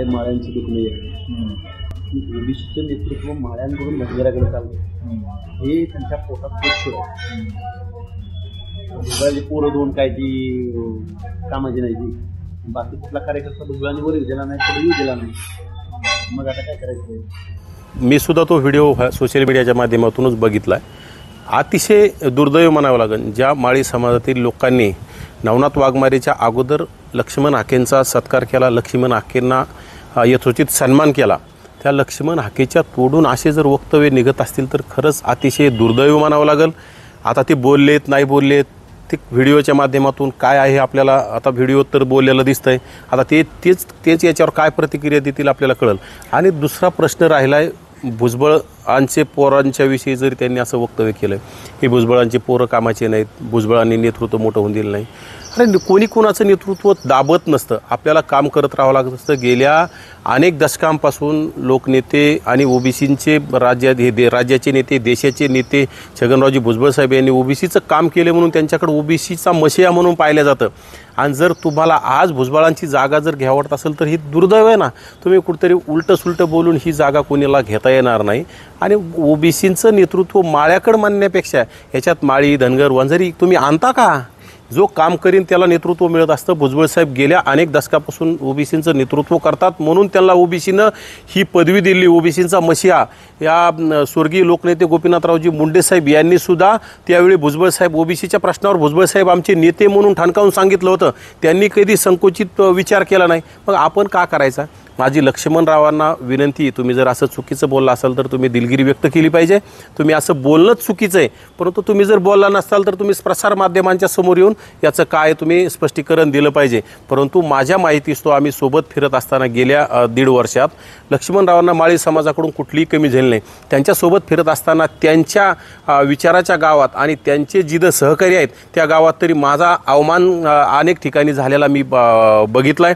माळ्यांची दुखणी आहे ओबीसीचं नेतृत्व माळ्यांकडून धनगराकडे चाललं हे त्यांच्या पोटात भुजबळाची पोरं दोन काय ती कामाची नाही ती बाकी कुठला कार्यकर्ता भुजबळांनी वर दिला नाही तरी दिला नाही मग आता काय करायचं मी सुद्धा तो व्हिडिओ सोशल मीडियाच्या माध्यमातूनच बघितला आहे. अतिशय दुर्दैव म्हणावं लागेल ज्या माळी समाजातील लोकांनी नवनाथ वाघमारेच्या अगोदर लक्ष्मण हाकेंचा सत्कार केला, लक्ष्मण हाकेंना यथोचित सन्मान केला, त्या लक्ष्मण हाकेच्या तोडून असे जर वक्तव्य निघत असतील तर खरंच अतिशय दुर्दैव म्हणावं लागेल. आता ते बोललेत नाही बोललेत ते व्हिडिओच्या माध्यमातून काय आहे आपल्याला आता व्हिडिओ तर बोललेलं दिसतंय. आता तेच याच्यावर काय प्रतिक्रिया देतील आपल्याला कळेल. आणि दुसरा प्रश्न राहिला आहे भुजबळांचे पोरांच्या विषयी जरी त्यांनी असं वक्तव्य केलं की भुजबळांचे पोरं कामाचे नाहीत, भुजबळांनी नेतृत्व मोठं होऊन दिलं नाही. अरे कोणी कोणाचं नेतृत्व दाबत नसतं, आपल्याला काम करत राहावं लागत असतं. गेल्या अनेक दशकांपासून लोकनेते आणि ओबीसींचे राज्याचे नेते देशाचे नेते छगनरावजी भुजबळ साहेब यांनी ओबीसीचं काम केले म्हणून त्यांच्याकडे ओबीसीचा मशिया म्हणून पाहिलं जातं. आणि जर तुम्हाला आज भुजबळांची जागा जर घ्यावत असेल तर ही दुर्दैव आहे ना. तुम्ही कुठेतरी उलटं सुलटं बोलून ही जागा कोणाला घेता येणार नाही. आणि ओबीसींचं नेतृत्व माळ्याकडं मानण्यापेक्षा ह्याच्यात माळी धनगर वंजारी तुम्ही आणता का? जो काम करीन त्याला नेतृत्व मिळत असतं. भुजबळ साहेब गेल्या अनेक दशकापासून ओबीसींचं नेतृत्व करतात म्हणून त्यांना ओबीसीनं ही पदवी दिली. ओबीसींचा मशिया या स्वर्गीय लोकनेते गोपीनाथरावजी मुंडे साहेब यांनी सुद्धा त्यावेळी भुजबळ साहेब ओबीसीच्या प्रश्नावर भुजबळ साहेब आमचे नेते म्हणून ठणकावून सांगितलं होतं. त्यांनी कधी संकुचित विचार केला नाही. मग आपण का करायचा? माझी लक्ष्मणरावांना विनंती, तुम्ही जर असं चुकीचं बोलला असाल तर तुम्ही दिलगिरी व्यक्त केली पाहिजे. तुम्ही असं बोलणंच चुकीचं आहे, परंतु तुम्ही जर बोलला नसाल तर तुम्ही प्रसारमाध्यमांच्या समोर येऊन याचं काय तुम्ही स्पष्टीकरण दिलं पाहिजे. परंतु माझ्या माहितीस तो आम्ही सोबत फिरत असताना गेल्या 1.5 वर्षात लक्ष्मणरावांना माळी समाजाकडून कुठलीही कमी झाली नाही. त्यांच्यासोबत फिरत असताना त्यांच्या विचाराच्या गावात आणि त्यांचे जिथं सहकारी आहेत त्या गावात तरी माझा अवमान अनेक ठिकाणी झालेला मी बघितला आहे.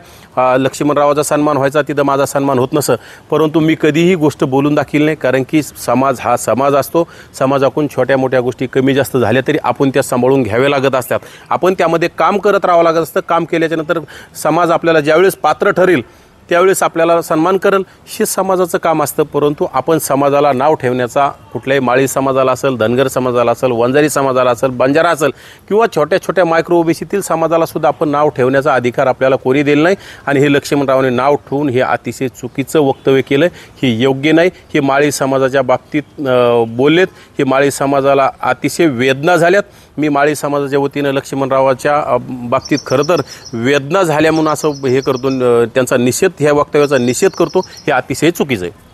लक्ष्मणरावाचा सन्मान व्हायचा तिथं माझा सन्मान होत नसं, परंतु मी कधीही गोष्ट बोलून दाखवली नाही. कारण की समाज हा समाज असतो. समाजाकडून छोट्या मोठ्या गोष्टी कमी जास्त झाल्या तरी आपण त्या सांभाळून घ्याव्या लागत असतात. आपण त्यामध्ये काम करत राहावं लागत असतं. काम केल्याच्यानंतर समाज आपल्याला ज्यावेळेस पात्र ठरेल त्यावेळेस आपल्याला सन्मान करेल, हे समाजाचं काम असतं. परंतु आपण समाजाला नाव ठेवण्याचा कुठल्याही माळी समाजाला असेल, धनगर समाजाला असेल, वंजारी समाजाला असेल, बंजारा असेल किंवा छोट्या छोट्या मायक्रो ओबीसीतील समाजाला सुद्धा आपण नाव ठेवण्याचा अधिकार आपल्याला कोणी दिला नाही. आणि हे लक्ष्मणरावांनी नाव ठेवून हे अतिशय चुकीचं वक्तव्य केलं. हे योग्य नाही. हे माळी समाजाच्या बाबतीत बोललेत. हे माळी समाजाला अतिशय वेदना झाल्यात. मी माळी समाजाच्या वतीनं लक्ष्मणरावाच्या बाबतीत खरं तर वेदना झाल्या म्हणून असं हे करतो, त्यांचा निषेध, ह्या वक्तव्याचा निषेध करतो. हे अतिशय चुकीचं आहे.